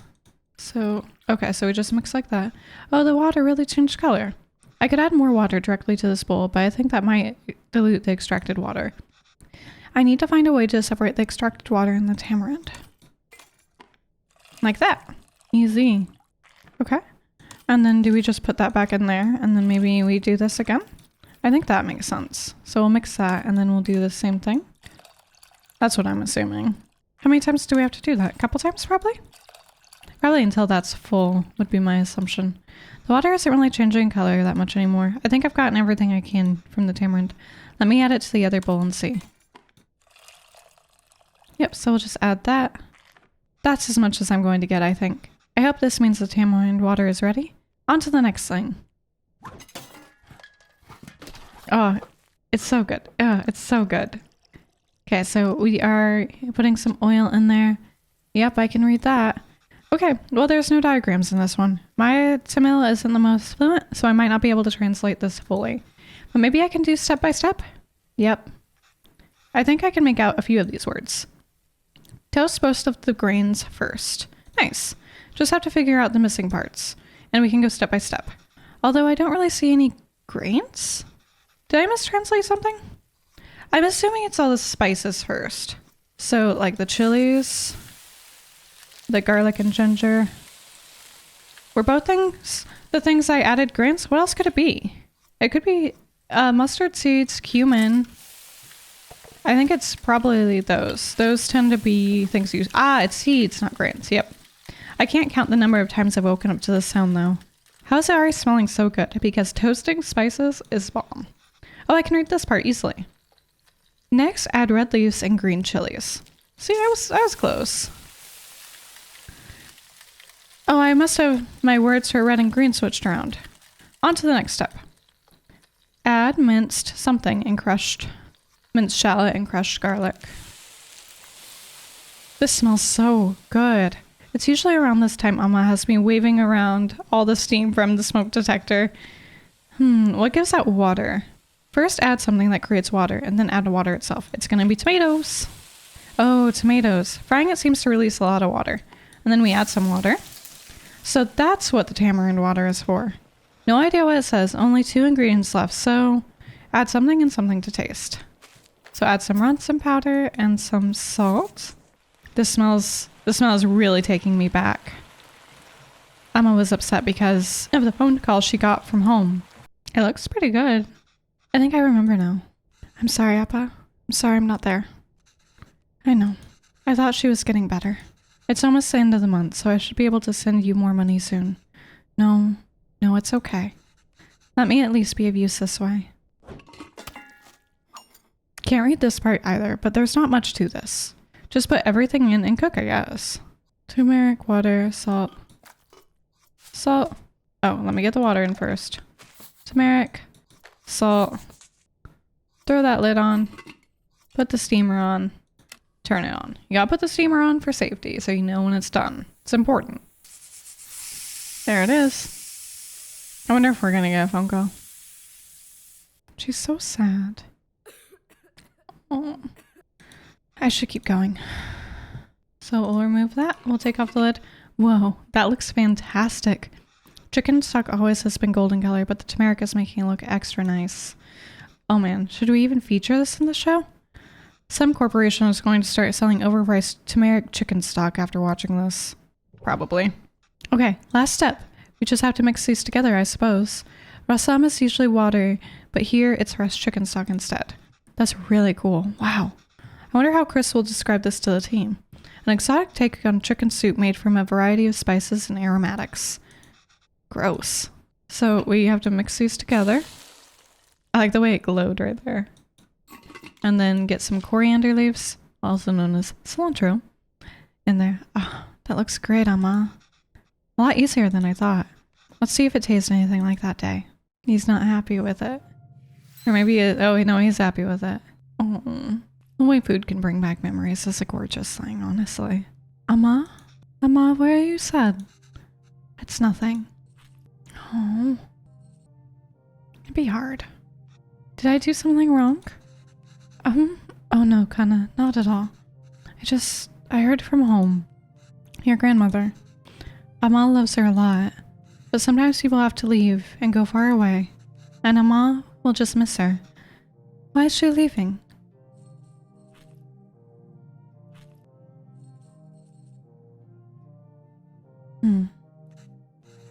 So, okay, so we just mix like that. Oh, the water really changed color. I could add more water directly to this bowl, but I think that might dilute the extracted water. I need to find a way to separate the extracted water and the tamarind. Like that. Easy. Okay. And then do we just put that back in there and then maybe we do this again? I think that makes sense. So we'll mix that and then we'll do the same thing. That's what I'm assuming. How many times do we have to do that? A couple times probably? Probably until that's full would be my assumption. The water isn't really changing color that much anymore. I think I've gotten everything I can from the tamarind. Let me add it to the other bowl and see. Yep, so we'll just add that. That's as much as I'm going to get, I think. I hope this means the tamarind water is ready. On to the next thing. Oh, it's so good. Oh, it's so good. Okay, so we are putting some oil in there. Yep, I can read that. Okay, well there's no diagrams in this one. My Tamil isn't the most fluent, so I might not be able to translate this fully. But maybe I can do step by step? Yep. I think I can make out a few of these words. Toast most of the grains first. Nice. Just have to figure out the missing parts. And we can go step by step. Although I don't really see any grains? Did I mistranslate something? I'm assuming it's all the spices first. So like the chilies, the garlic and ginger. Were both things the things I added grains? What else could it be? It could be mustard seeds, cumin. I think it's probably those. Those tend to be things used. Ah, it's seeds, not grains. Yep. I can't count the number of times I've woken up to this sound though. How is it already smelling so good? Because toasting spices is bomb. Oh, I can read this part easily. Next, add red leaves and green chilies. See, I was close. Oh, I must have my words for red and green switched around. On to the next step. Add minced something and minced shallot and crushed garlic. This smells so good. It's usually around this time Amma has me waving around all the steam from the smoke detector. What gives out water? First add something that creates water and then add water itself. It's gonna be tomatoes. Oh, tomatoes. Frying it seems to release a lot of water. And then we add some water. So that's what the tamarind water is for. No idea what it says, only 2 ingredients left, so add something and something to taste. So add some ransom powder and some salt. The smell is really taking me back. Emma was upset because of the phone call she got from home. It looks pretty good. I think I remember now. I'm sorry, Appa. I'm sorry I'm not there. I know. I thought she was getting better. It's almost the end of the month, so I should be able to send you more money soon. No, No, it's okay. Let me at least be of use this way. Can't read this part either, but there's not much to this. Just put everything in and cook, I guess. Turmeric, water, salt. Salt. Oh, let me get the water in first. Turmeric, salt. Throw that lid on. Put the steamer on. Turn it on. You gotta put the steamer on for safety so you know when it's done. It's important. There it is. I wonder if we're gonna get a phone call. She's so sad. Oh. I should keep going. So we'll remove that. We'll take off the lid. Whoa, that looks fantastic. Chicken stock always has been golden color, but the turmeric is making it look extra nice. Oh man, should we even feature this in the show? Some corporation is going to start selling overpriced turmeric chicken stock after watching this. Probably. Okay, last step. We just have to mix these together, I suppose. Rasam is usually water, but here it's fresh chicken stock instead. That's really cool. Wow. I wonder how Chris will describe this to the team. An exotic take on chicken soup made from a variety of spices and aromatics. Gross. So we have to mix these together. I like the way it glowed right there. And then get some coriander leaves, also known as cilantro, in there. Oh, that looks great, Amma. A lot easier than I thought. Let's see if it tastes anything like that day. He's not happy with it. Or maybe, oh no, he's happy with it. Oh, the way food can bring back memories is a gorgeous thing, honestly. Amma? Amma, where are you sad? It's nothing. Oh. It'd be hard. Did I do something wrong? Oh no, Kana, not at all. I heard from home. Your grandmother. Amma loves her a lot, but sometimes people have to leave and go far away, and Amma will just miss her. Why is she leaving?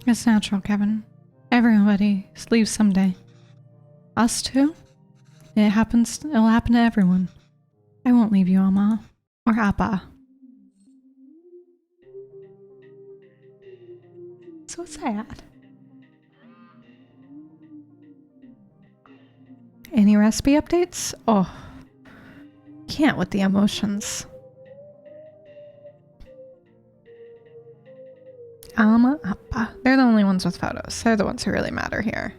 It's natural, Kevin. Everybody leaves someday. Us too? It'll happen to everyone. I won't leave you, Amma. Or Appa. So sad. Any recipe updates? Oh, can't with the emotions. Amma, Appa. They're the only ones with photos. They're the ones who really matter here.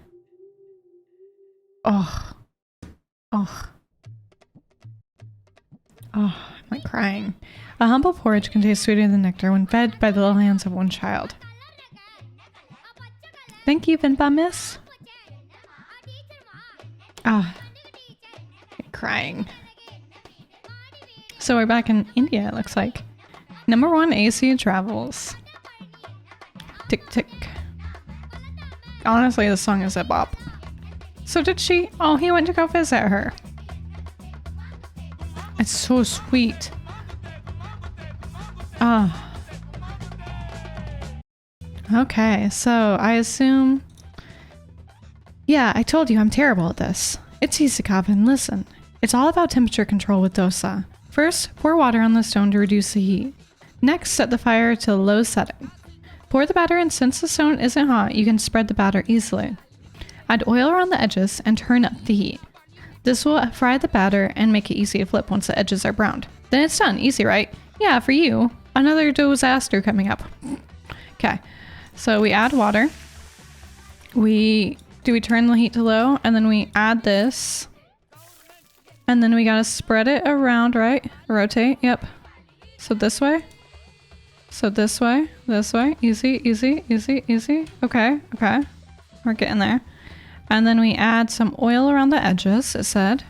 Oh. Oh. Oh, I'm like crying. A humble porridge can taste sweeter than nectar when fed by the little hands of one child. Thank you, Venba, miss. Ah, I'm crying. So we're back in India, it looks like. #1 AC travels. Tick tick. Honestly, this song is a bop. So did she? Oh, he went to go visit her. It's so sweet. Ah. Okay, so I assume... Yeah, I told you I'm terrible at this. It's easy, Kevin. Listen. It's all about temperature control with dosa. First, pour water on the stone to reduce the heat. Next, set the fire to low setting. Pour the batter in. Since the stone isn't hot, you can spread the batter easily. Add oil around the edges and turn up the heat. This will fry the batter and make it easy to flip once the edges are browned. Then it's done. Easy, right? Yeah, for you. Another disaster coming up. Okay, so we add water. We turn the heat to low, and then we add this. And then we gotta spread it around, right? Rotate, yep. So this way. So this way. Easy, easy, easy, easy. Okay, okay. We're getting there. And then we add some oil around the edges, it said.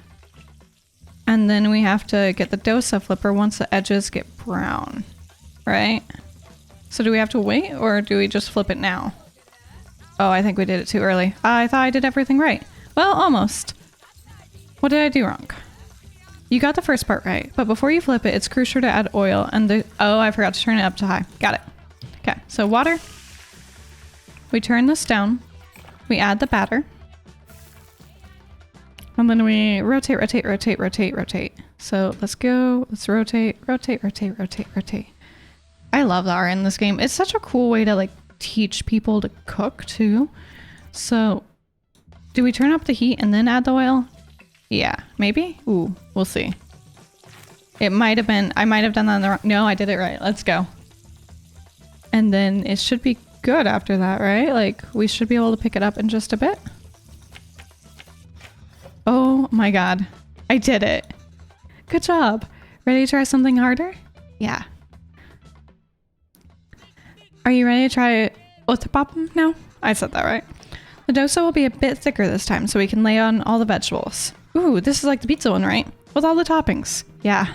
And then we have to get the dosa flipper once the edges get brown, right? So do we have to wait, or do we just flip it now? Oh, I think we did it too early. I thought I did everything right. Well, almost. What did I do wrong? You got the first part right, but before you flip it, it's crucial to add oil and oh, I forgot to turn it up to high. Got it. Okay, so water. We turn this down. We add the batter. And then we rotate, rotate, rotate, rotate, rotate. So let's go. Let's rotate, rotate, rotate, rotate, rotate. I love the art in this game. It's such a cool way to like teach people to cook too. So do we turn up the heat and then add the oil? Yeah, maybe? Ooh, we'll see. It might have been, I might have done that in the wrong, no, I did it right. Let's go. And then it should be good after that, right? Like we should be able to pick it up in just a bit. Oh my God, I did it. Good job. Ready to try something harder? Yeah. Are you ready to try uttapam now? I said that right. The dosa will be a bit thicker this time so we can lay on all the vegetables. Ooh, this is like the pizza one, right? With all the toppings. Yeah.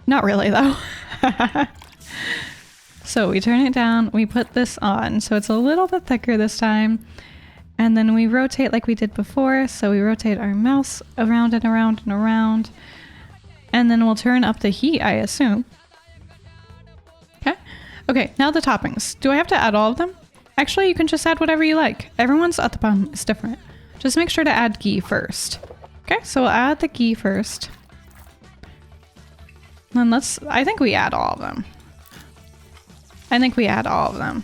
Not really though. So we turn it down, we put this on, so it's a little bit thicker this time. And then we rotate like we did before. So we rotate our mouse around and around and around. And then we'll turn up the heat, I assume. Okay. Okay, now the toppings. Do I have to add all of them? Actually, you can just add whatever you like. Everyone's uttapam is different. Just make sure to add ghee first. Okay, so we'll add the ghee first. Then I think we add all of them. I think we add all of them.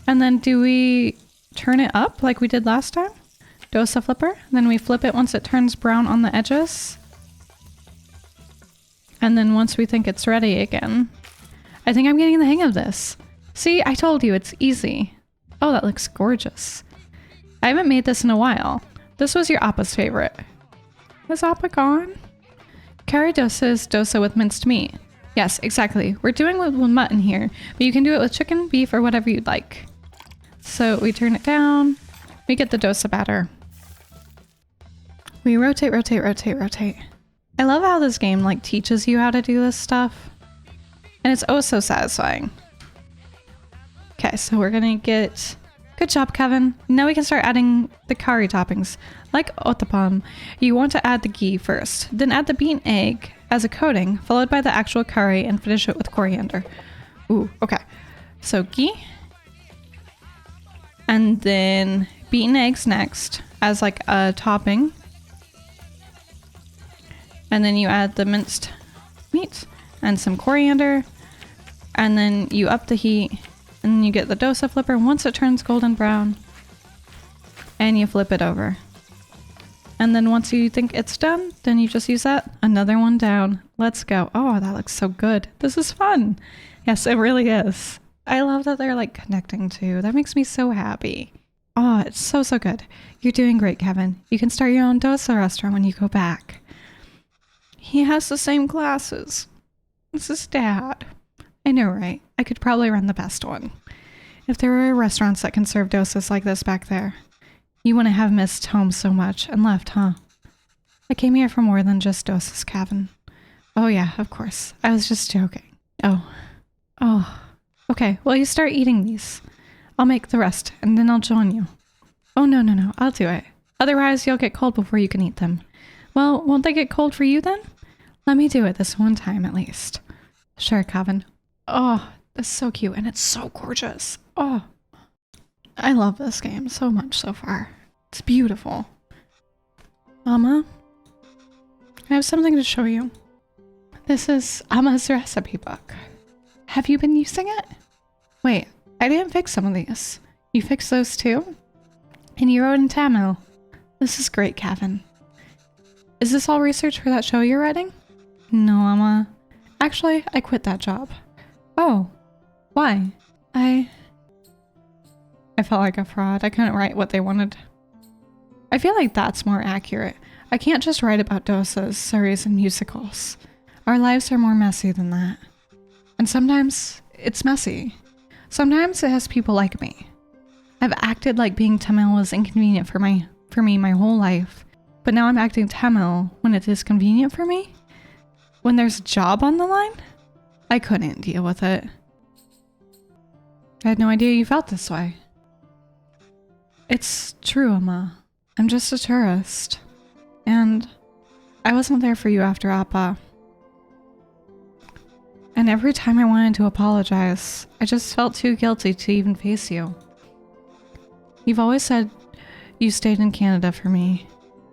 And then do we turn it up like we did last time? Dosa flipper. Then we flip it once it turns brown on the edges. And then once we think it's ready again. I think I'm getting the hang of this. See, I told you it's easy. Oh, that looks gorgeous. I haven't made this in a while. This was your Appa's favorite. Is Appa gone? Curry dosa is dosa with minced meat. Yes, exactly. We're doing it with mutton here, but you can do it with chicken, beef, or whatever you'd like. So we turn it down. We get the dosa batter. We rotate, rotate, rotate, rotate. I love how this game like teaches you how to do this stuff. And it's oh so satisfying. Okay, so we're gonna get... Good job, Kevin. Now we can start adding the curry toppings. Like uttapam, you want to add the ghee first, then add the beaten egg as a coating, followed by the actual curry and finish it with coriander. Ooh, okay. So ghee. And then beaten eggs next as like a topping. And then you add the minced meat and some coriander. And then you up the heat. And then you get the dosa flipper once it turns golden brown. And you flip it over. And then once you think it's done, then you just use that. Another one down. Let's go. Oh, that looks so good. This is fun. Yes, it really is. I love that they're like connecting too. That makes me so happy. Oh, it's so, so good. You're doing great, Kevin. You can start your own dosa restaurant when you go back. He has the same glasses. This is Dad. I know, right? I could probably run the best one. If there were restaurants that can serve dosas like this back there, you wouldn't have missed home so much and left, huh? I came here for more than just dosas, Kevin. Oh yeah, of course. I was just joking. Oh. Okay, well you start eating these. I'll make the rest, and then I'll join you. Oh no, I'll do it. Otherwise you'll get cold before you can eat them. Well, won't they get cold for you then? Let me do it this one time at least. Sure, Kevin. Oh, that's so cute, and it's so gorgeous. Oh, I love this game so much so far. It's beautiful. Mama, I have something to show you. This is Amma's recipe book. Have you been using it? Wait, I didn't fix some of these. You fixed those too? And you wrote in Tamil. This is great, Kevin. Is this all research for that show you're writing? No, Amma. Actually, I quit that job. Oh, why? I felt like a fraud. I couldn't write what they wanted. I feel like that's more accurate. I can't just write about dosas, saris, and musicals. Our lives are more messy than that. And sometimes it's messy. Sometimes it has people like me. I've acted like being Tamil was inconvenient for me my whole life. But now I'm acting Tamil when it is convenient for me? When there's a job on the line? I couldn't deal with it. I had no idea you felt this way. It's true, Amma. I'm just a tourist. And I wasn't there for you after Appa. And every time I wanted to apologize, I just felt too guilty to even face you. You've always said you stayed in Canada for me.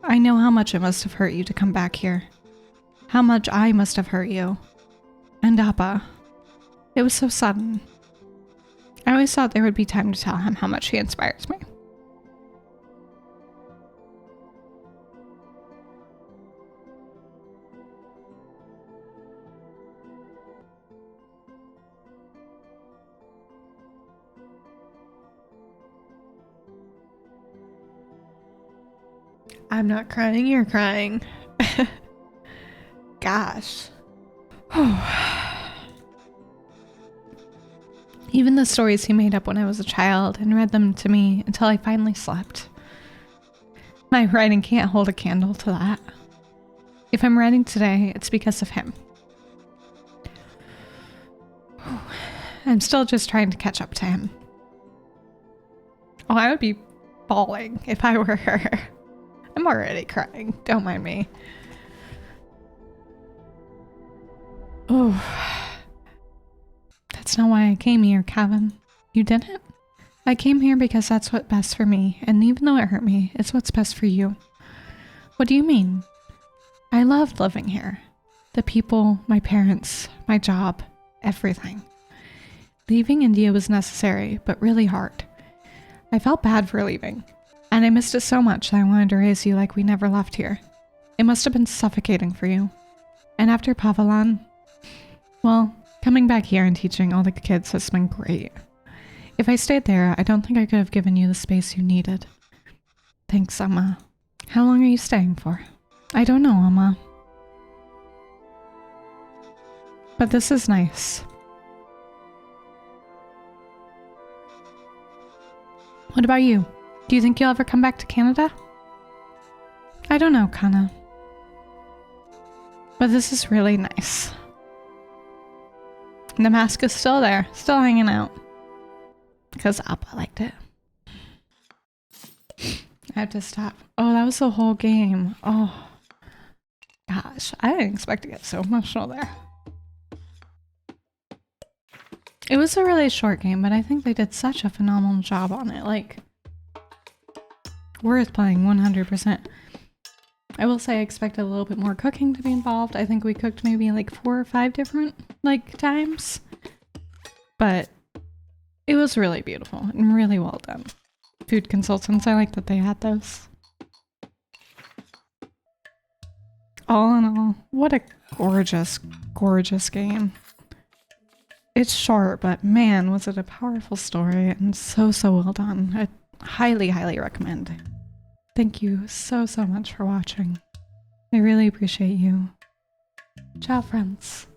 I know how much it must have hurt you to come back here. How much I must have hurt you. And Appa. It was so sudden. I always thought there would be time to tell him how much he inspires me. I'm not crying, you're crying. Gosh. Even the stories he made up when I was a child and read them to me until I finally slept. My writing can't hold a candle to that. If I'm writing today, it's because of him. I'm still just trying to catch up to him. Oh, I would be bawling if I were her. I'm already crying. Don't mind me. Oh. That's not why I came here, Kevin. You didn't? I came here because that's what's best for me, and even though it hurt me, it's what's best for you. What do you mean? I loved living here. The people, my parents, my job, everything. Leaving India was necessary, but really hard. I felt bad for leaving, and I missed it so much that I wanted to raise you like we never left here. It must have been suffocating for you. And after Pavalan, well, coming back here and teaching all the kids has been great. If I stayed there, I don't think I could have given you the space you needed. Thanks, Emma. How long are you staying for? I don't know, Emma. But this is nice. What about you? Do you think you'll ever come back to Canada? I don't know, Kana. But this is really nice. And the mask is still there, still hanging out. Because Appa liked it. I have to stop. Oh, that was the whole game. Oh. Gosh, I didn't expect to get so emotional there. It was a really short game, but I think they did such a phenomenal job on it. Like, worth playing 100%. I will say I expected a little bit more cooking to be involved. I think we cooked maybe like 4 or 5 different times. But it was really beautiful and really well done. Food consultants, I like that they had those. All in all, what a gorgeous, gorgeous game. It's short, but man, was it a powerful story and so, so well done. I highly, highly recommend. Thank you so, so much for watching. I really appreciate you. Ciao, friends.